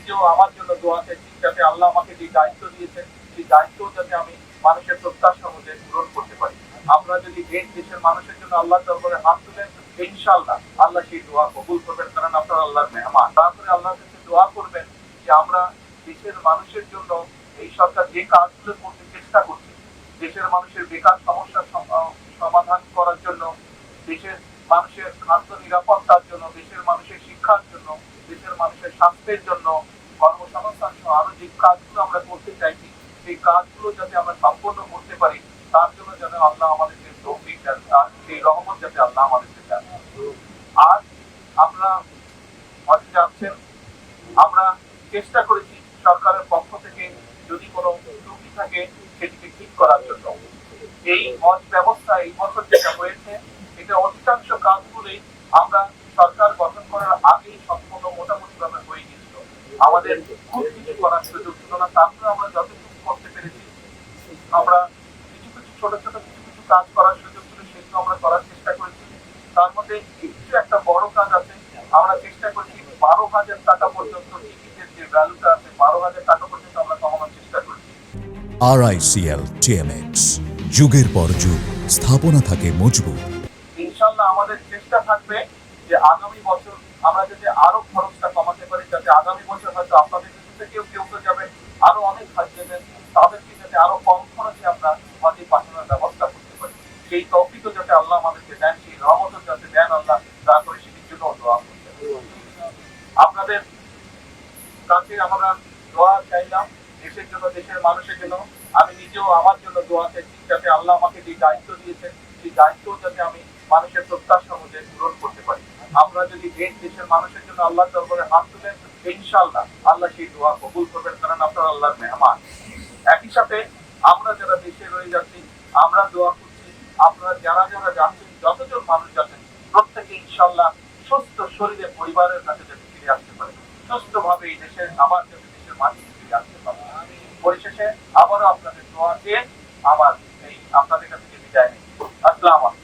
নিজেও আমার জন্য দোয়া চাইছি যাতে আল্লাহ আমাকে যে দায়িত্ব দিয়েছেন সেই দায়িত্ব যাতে আমি মানুষের প্রত্যাশা অনুযায়ী পূরণ করতে পারি। আপনারা যদি দেশের মানুষের জন্য আল্লাহ দরবারে হাত তুলেন, ইনশাআল্লাহ আল্লাহ সেই দোয়া কবুল করবেন, কারণ আপনারা আল্লাহর মেহমান। তারপরে আল্লাহর কাছে দোয়া করবেন যে আমরা দেশের মানুষের জন্য এই সরকার যে কাজগুলো করতে চেষ্টা করছে, দেশের মানুষের বেকার সমস্যার সমাধান করার জন্য, দেশের মানুষের খাদ্য নিরাপত্তার জন্য, দেশের মানুষের শিক্ষার জন্য, দেশের মানুষের স্বাস্থ্যের জন্য, কর্মসংস্থান সহ আরো যে কাজগুলো আমরা করতে চাইছি সেই কাজগুলো যাতে আমরা সম্পন্ন করতে পারি, তার জন্য যেন আল্লাহ আমাদেরকে তৌফিক দেন, তার সেই রহমত যাতে আল্লাহ আমাদেরকে দেন। আর আমরা হজে যাচ্ছেন, আমরা চেষ্টা করেছি সরকারের পক্ষ থেকে যদি কোনো ত্রুটি থাকে সেটিকে ঠিক করার জন্য। এই হজ ব্যবস্থা এই বছর যেটা হয়েছে, এটা অধিকাংশ কাজগুলোই আমরা সরকার গঠন করার আগেই সম্পূর্ণ মোটামুটি ভাবে হয়ে গিয়েছিল। আমাদের খুব কিছু করার সুযোগ ছিল না, তারপরে আমরা যতটুকু করতে পেরেছি, আমরা কিছু কিছু ছোট ছোট কিছু কাজ করার সুযোগ ছিল, সেগুলো আমরা করার চেষ্টা করেছি। তার মধ্যে কিছু একটা বড় কাজ আছে, আমরা চেষ্টা করছি 12,000 টাকা পর্যন্ত টিকিটের যে ভ্যালুটা আছে 12,000 টাকা পর্যন্ত আমরা কমানোর চেষ্টা করছি। RICL TMX, যুগের পর যুগ স্থাপনা থাকে মজবুত। ইনশাআল্লাহ আমাদের চেষ্টা থাকবে যে আগামী বছর আমরা যাতে আরো খরচটা কমাতে পারি, যাতে আগামী বছর হয়তো আপনাদের থেকেও কেউ যাবেন, আরো অনেক হাজ দেবেন, তাদেরকে যাতে আরো কম খরচে আমরা হজে পাঠানোর ব্যবস্থা করতে পারি। সেই তৌফিকও যাতে আল্লাহ আমাদেরকে দেন, সেই রহমতও যাতে দেন আল্লাহ, দয়া করে সেটির জন্য দোয়া করতে। আপনাদের কাছে আমরা দোয়া চাইলাম দেশের জন্য, দেশের মানুষের জন্য। আমি নিজেও আমার জন্য দোয়া চাইছি যাতে আল্লাহ আমাকে যে দায়িত্ব দিয়েছেন সেই দায়িত্ব যাতে আমি মানুষের প্রত্যাশা অনুযায়ী পূরণ করতে পারি। আমরা যদি দেশের মানুষের জন্য আল্লাহ দরবারে হাত তুলেন, ইনশাআল্লাহ আল্লাহ সেই দোয়া কবুল করবেন, কারণ আপনারা আল্লাহর মেহমান। একই সাথে আমরা যারা দেশে রয়ে যাচ্ছি, আমরা দোয়া করছি আপনারা যারা যারা যাচ্ছেন, যতজন মানুষ যাচ্ছেন, প্রত্যেকে ইনশাআল্লাহ সুস্থ শরীরে পরিবারের কাছে যাতে ফিরে আসতে পারে, সুস্থ ভাবে এই দেশের আবার যাতে দেশের মাটিতে ফিরে আসতে পারে। পরিশেষে আবারও আপনাদের দোয়া দিয়ে আমার এই আপনাদের কাছে বিদায় নিচ্ছি। আসসালামু আলাইকুম।